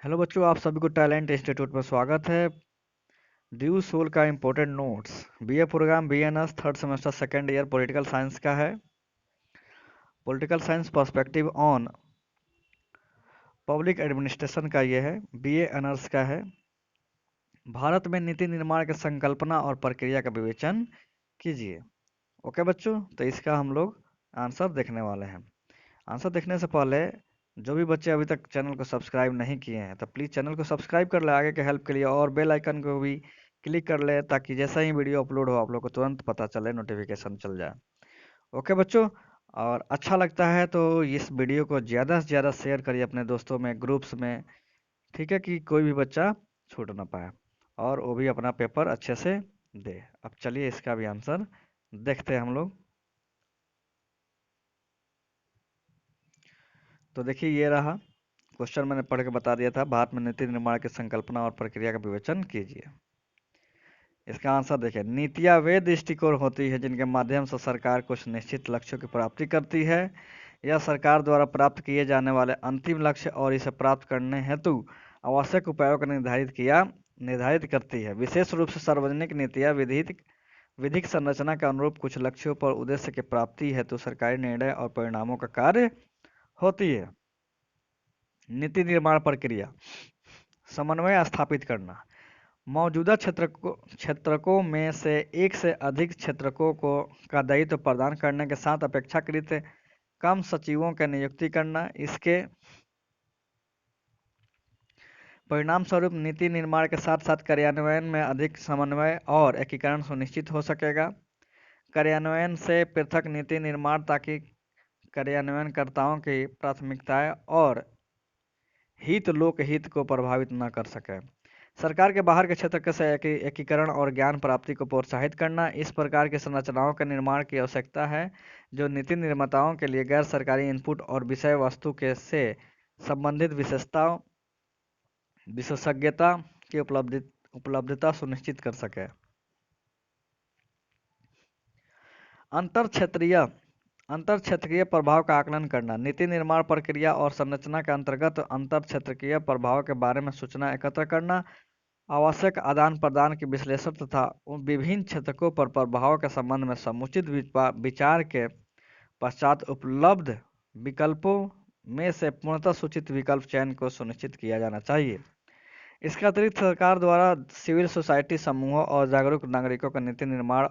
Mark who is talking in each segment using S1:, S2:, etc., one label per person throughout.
S1: Hello बच्चों, आप सभी को टैलेंट इंस्टीट्यूट में स्वागत है। ड्यू सोल का important notes. BA program BNS third semester second year political science का है। Political science perspective on public administration का ये है। बीए ऑनर्स का है। भारत में नीति निर्माण की संकल्पना और प्रक्रिया का विवेचन कीजिए। ओके बच्चों, तो इसका हम लोग आंसर देखने वाले हैं। आंसर देखने से पहले जो भी बच्चे अभी तक चैनल को सब्सक्राइब नहीं किए हैं तो प्लीज़ चैनल को सब्सक्राइब कर ले आगे के हेल्प के लिए, और बेल आइकन को भी क्लिक कर ले ताकि जैसा ही वीडियो अपलोड हो आप लोग को तुरंत पता चले, नोटिफिकेशन चल जाए। ओके बच्चों, और अच्छा लगता है तो इस वीडियो को ज़्यादा से ज़्यादा शेयर करिए अपने दोस्तों में, ग्रुप्स में, ठीक है, कि कोई भी बच्चा छूट ना पाए और वो भी अपना पेपर अच्छे से दे। अब चलिए इसका भी आंसर देखते हैं हम लोग। तो देखिए ये रहा क्वेश्चन, मैंने पढ़ के बता दिया था। भारत में नीति निर्माण की संकल्पना और प्रक्रिया का विवेचन कीजिए। इसका आंसर देखिए, नीतियाँ वे दृष्टिकोण होती है जिनके माध्यम से सरकार कुछ निश्चित लक्ष्यों की प्राप्ति करती है। यह सरकार द्वारा प्राप्त किए जाने वाले अंतिम लक्ष्य और इसे प्राप्त करने हेतु आवश्यक उपायों को निर्धारित करती है। विशेष रूप से सार्वजनिक नीतियाँ विधिक संरचना के अनुरूप कुछ लक्ष्यों पर उद्देश्य की प्राप्ति हेतु सरकारी निर्णय और परिणामों का कार्य होती है। नीति निर्माण प्रक्रिया: समन्वय स्थापित करना, मौजूदा क्षेत्रकों में से एक से अधिक क्षेत्रकों को का दायित्व प्रदान करने के साथ अपेक्षाकृत कम सचिवों की नियुक्ति करना। इसके परिणाम स्वरूप नीति निर्माण के साथ साथ कार्यान्वयन में अधिक समन्वय और एकीकरण सुनिश्चित हो सकेगा। कार्यान्वयन से पृथक नीति निर्माण ताकि कार्यान्वयनकर्ताओं की प्राथमिकताएं और लोकहित को प्रभावित न कर सके। सरकार के बाहर के क्षेत्र से एकीकरण और ज्ञान प्राप्ति को प्रोत्साहित करना। इस प्रकार की संरचनाओं के निर्माण की आवश्यकता है जो नीति निर्माताओं के लिए गैर सरकारी इनपुट और विषय वस्तु के से संबंधित विशेषज्ञता की उपलब्धता सुनिश्चित कर सके। अंतर क्षेत्रीय प्रभाव का आकलन करना। नीति निर्माण प्रक्रिया और संरचना के अंतर्गत अंतर क्षेत्रीय प्रभाव के बारे में सूचना एकत्र करना, आवश्यक आदान प्रदान के विश्लेषण तथा उन विभिन्न क्षेत्रकों पर प्रभाव के संबंध में समुचित विचार के पश्चात उपलब्ध विकल्पों में से पूर्णतः सूचित विकल्प चयन को सुनिश्चित किया जाना चाहिए। इसके अतिरिक्त सरकार द्वारा सिविल सोसाइटी समूहों और जागरूक नागरिकों का नीति निर्माण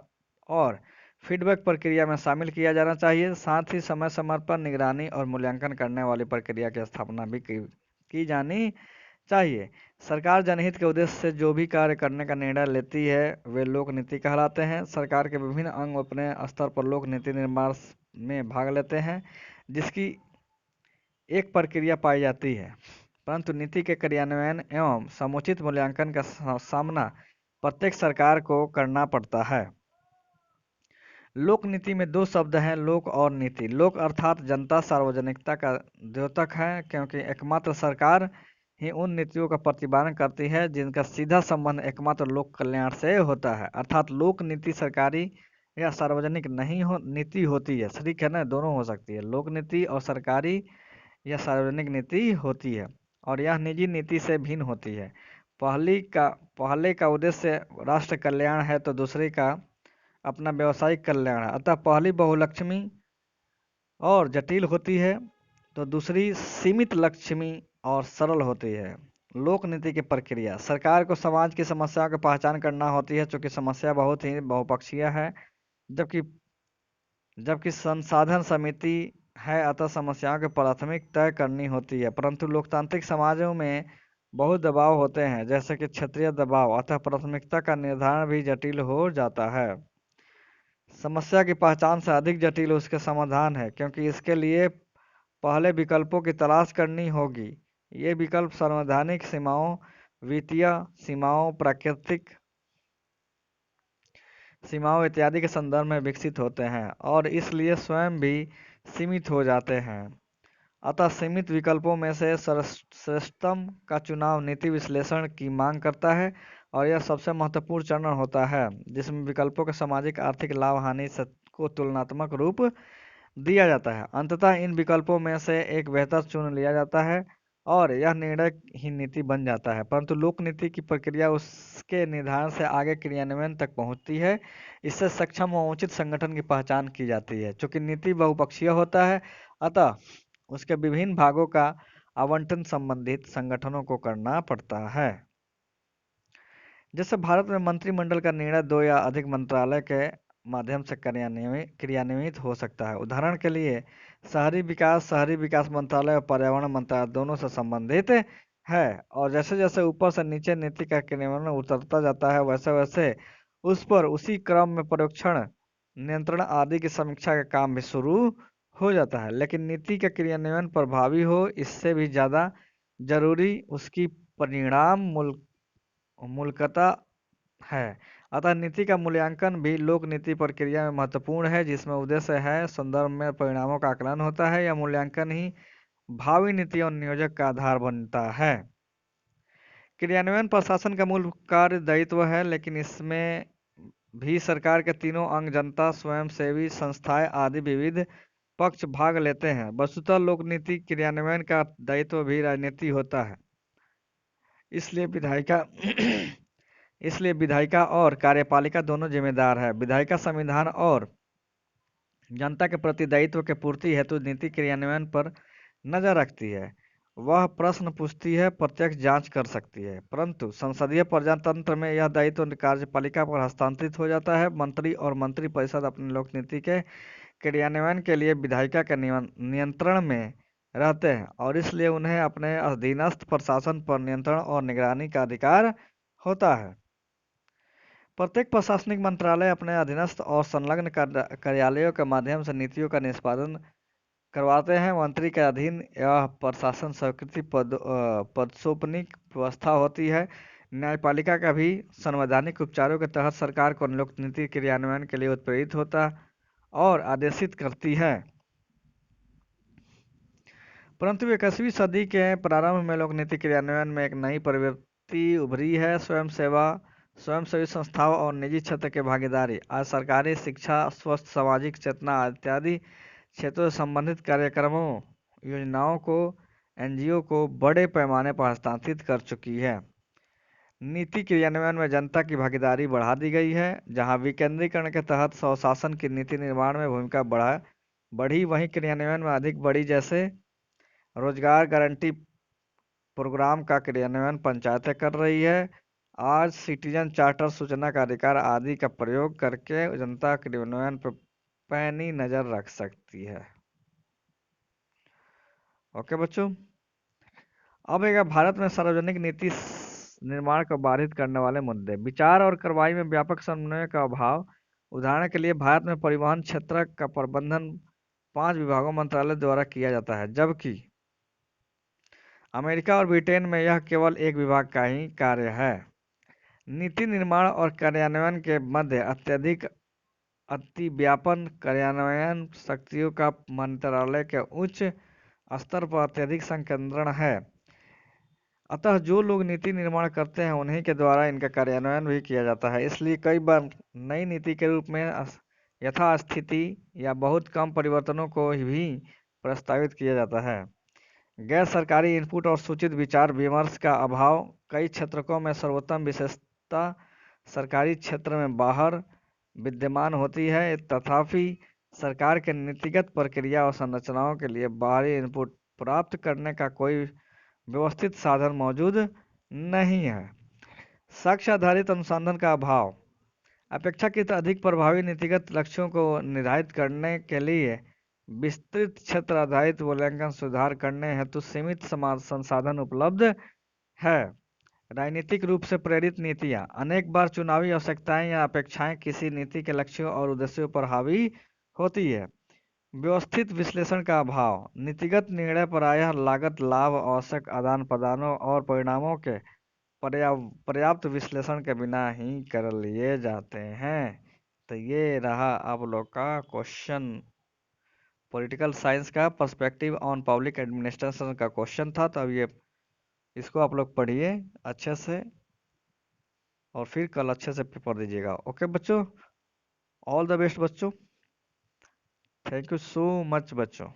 S1: और फीडबैक प्रक्रिया में शामिल किया जाना चाहिए। साथ ही समय समय पर निगरानी और मूल्यांकन करने वाली प्रक्रिया की स्थापना भी की जानी चाहिए। सरकार जनहित के उद्देश्य से जो भी कार्य करने का निर्णय लेती है वे लोक नीति कहलाते हैं। सरकार के विभिन्न अंग अपने स्तर पर लोक नीति निर्माण में भाग लेते हैं जिसकी एक प्रक्रिया पाई जाती है, परंतु नीति के कार्यान्वयन एवं समुचित मूल्यांकन का सामना प्रत्येक सरकार को करना पड़ता है। लोक नीति में दो शब्द हैं, लोक और नीति। लोक अर्थात जनता सार्वजनिकता का द्योतक है, क्योंकि एकमात्र सरकार ही उन नीतियों का प्रतिपादन करती है जिनका सीधा संबंध एकमात्र लोक कल्याण से होता है। अर्थात लोक नीति सरकारी या सार्वजनिक नीति होती है, ठीक है ना, दोनों हो सकती है। लोक नीति और सरकारी या सार्वजनिक नीति होती है और यह निजी नीति से भिन्न होती है। पहले का उद्देश्य राष्ट्र कल्याण है तो दूसरे का अपना व्यवसायिक कल्याण है। अतः पहली बहुलक्ष्मी और जटिल होती है तो दूसरी सीमित लक्ष्मी और सरल होती है। लोक नीति की प्रक्रिया: सरकार को समाज की समस्याओं की पहचान करना होती है, चूंकि समस्या बहुत ही बहुपक्षीय है, जबकि जबकि संसाधन समिति है, अतः समस्याओं की प्राथमिक तय करनी होती है। परंतु लोकतांत्रिक समाजों में बहुत दबाव होते हैं, जैसे कि क्षेत्रीय दबाव, अतः प्राथमिकता का निर्धारण भी जटिल हो जाता है। समस्या की पहचान से अधिक जटिल उसके समाधान है, क्योंकि इसके लिए पहले विकल्पों की तलाश करनी होगी। ये विकल्प संवैधानिक सीमाओं, वित्तीय सीमाओं, प्राकृतिक सीमाओं इत्यादि के संदर्भ में विकसित होते हैं और इसलिए स्वयं भी सीमित हो जाते हैं। अतः सीमित विकल्पों में से श्रेष्ठतम का चुनाव नीति विश्लेषण की मांग करता है और यह सबसे महत्वपूर्ण चरण होता है जिसमें विकल्पों के सामाजिक आर्थिक लाभ हानि को तुलनात्मक रूप दिया जाता है। अंततः इन विकल्पों में से एक बेहतर चुन लिया जाता है और यह निर्णय ही नीति बन जाता है। परंतु लोक नीति की प्रक्रिया उसके निर्धारण से आगे क्रियान्वयन तक पहुंचती है। इससे सक्षम व उचित संगठन की पहचान की जाती है। चूंकि नीति बहुपक्षीय होता है, अतः उसके विभिन्न भागों का आवंटन संबंधित संगठनों को करना पड़ता है। जैसे भारत में मंत्रिमंडल का निर्णय 2 या अधिक मंत्रालय के माध्यम से क्रियान्वित हो सकता है। उदाहरण के लिए शहरी विकास मंत्रालय और पर्यावरण मंत्रालय दोनों से संबंधित है। और जैसे जैसे ऊपर से नीचे नीति का क्रियान्वयन उतरता जाता है, वैसे वैसे उस पर उसी क्रम में परीक्षण, नियंत्रण आदि की समीक्षा का काम भी शुरू हो जाता है। लेकिन नीति का क्रियान्वयन प्रभावी हो, इससे भी ज्यादा जरूरी उसकी परिणाम मूलकता है। अतः नीति का मूल्यांकन भी लोक नीति प्रक्रिया में महत्वपूर्ण है, जिसमें उद्देश्य है संदर्भ में परिणामों का आकलन होता है। यह मूल्यांकन ही भावी नीति और नियोजक का आधार बनता है। क्रियान्वयन प्रशासन का मूल कार्य दायित्व है, लेकिन इसमें भी सरकार के तीनों अंग, जनता, स्वयंसेवी संस्थाएं आदि विविध पक्ष भाग लेते हैं। वस्तुतः लोक नीति क्रियान्वयन का दायित्व भी राजनीति होता है। इसलिए विधायिका इसलिए विधायिका और कार्यपालिका दोनों जिम्मेदार है। विधायिका संविधान और जनता के प्रति दायित्व के पूर्ति हेतु नीति क्रियान्वयन पर नजर रखती है। वह प्रश्न पूछती है, प्रत्यक्ष जांच कर सकती है। परंतु संसदीय प्रजातंत्र में यह दायित्व कार्यपालिका पर हस्तांतरित हो जाता है। मंत्री और मंत्रिपरिषद अपने लोक नीति के क्रियान्वयन के लिए विधायिका के नियंत्रण में रहते हैं और इसलिए उन्हें अपने अधीनस्थ प्रशासन पर नियंत्रण और निगरानी का अधिकार होता है। प्रत्येक प्रशासनिक मंत्रालय अपने अधीनस्थ और संलग्न कार्यालयों के माध्यम से नीतियों का निष्पादन करवाते हैं। मंत्री के अधीन यह प्रशासन स्वीकृति पदसोपनिक व्यवस्था होती है। न्यायपालिका का भी संवैधानिक उपचारों के तहत सरकार को लोक नीति क्रियान्वयन के लिए उत्प्रेरित होता और आदेशित करती है। परंतु 21वीं सदी के प्रारंभ में लोक नीति क्रियान्वयन में एक नई प्रवृत्ति उभरी है, स्वयंसेवी संस्थाओं और निजी क्षेत्र की भागीदारी। आज सरकारी शिक्षा, स्वस्थ सामाजिक चेतना इत्यादि क्षेत्रों से संबंधित कार्यक्रमों, योजनाओं को एनजीओ को बड़े पैमाने पर हस्तांतरित कर चुकी है। नीति क्रियान्वयन में जनता की भागीदारी बढ़ा दी गई है। जहां विकेंद्रीकरण के तहत स्वशासन की नीति निर्माण में भूमिका बढ़ी, वहीं क्रियान्वयन में अधिक बढ़ी। जैसे रोजगार गारंटी प्रोग्राम का क्रियान्वयन पंचायतें कर रही है। आज सिटीजन चार्टर, सूचना का अधिकार आदि का प्रयोग करके जनता क्रियान्वयन पर पैनी नजर रख सकती है। ओके बच्चों, अब एक भारत में सार्वजनिक नीति निर्माण को बाधित करने वाले मुद्दे। विचार और कार्रवाई में व्यापक समन्वय का अभाव। उदाहरण के लिए भारत में परिवहन क्षेत्र का प्रबंधन 5 विभागों मंत्रालय द्वारा किया जाता है, जबकि अमेरिका और ब्रिटेन में यह केवल एक विभाग का ही कार्य है। नीति निर्माण और कार्यान्वयन के मध्य अतिव्यापन कार्यान्वयन शक्तियों का मंत्रालय के उच्च स्तर पर अत्यधिक संकेंद्रण है। अतः जो लोग नीति निर्माण करते हैं उन्हीं के द्वारा इनका कार्यान्वयन भी किया जाता है। इसलिए कई बार नई नीति के रूप में यथास्थिति या बहुत कम परिवर्तनों को भी प्रस्तावित किया जाता है। गैर सरकारी इनपुट और सूचित विचार विमर्श का अभाव। कई क्षेत्रों में सर्वोत्तम विशेषता सरकारी क्षेत्र में बाहर विद्यमान होती है, तथापि सरकार के नीतिगत प्रक्रिया और संरचनाओं के लिए बाहरी इनपुट प्राप्त करने का कोई व्यवस्थित साधन मौजूद नहीं है। साक्ष्य आधारित अनुसंधान का अभाव। अपेक्षाकृत अधिक प्रभावी नीतिगत लक्ष्यों को निर्धारित करने के लिए विस्तृत क्षेत्र आधारित मूल्यांकन सुधार करने हेतु सीमित संसाधन उपलब्ध है। राजनीतिक रूप से प्रेरित नीतियां। अनेक बार चुनावी आवश्यकताएं या अपेक्षाएं किसी नीति के लक्ष्यों और उद्देश्यों पर हावी होती है। व्यवस्थित विश्लेषण का अभाव। नीतिगत निर्णय प्रायः लागत, लाभ, आवश्यक आदान प्रदानों और परिणामों के पर्याप्त विश्लेषण के बिना ही कर लिए जाते हैं। तो ये रहा आप लोग का क्वेश्चन, पॉलिटिकल साइंस का पर्सपेक्टिव ऑन पब्लिक एडमिनिस्ट्रेशन का क्वेश्चन था। तो अब ये इसको आप लोग पढ़िए अच्छे से और फिर कल अच्छे से पेपर दीजिएगा। ओके बच्चों, ऑल द बेस्ट बच्चों, थैंक यू सो मच बच्चों।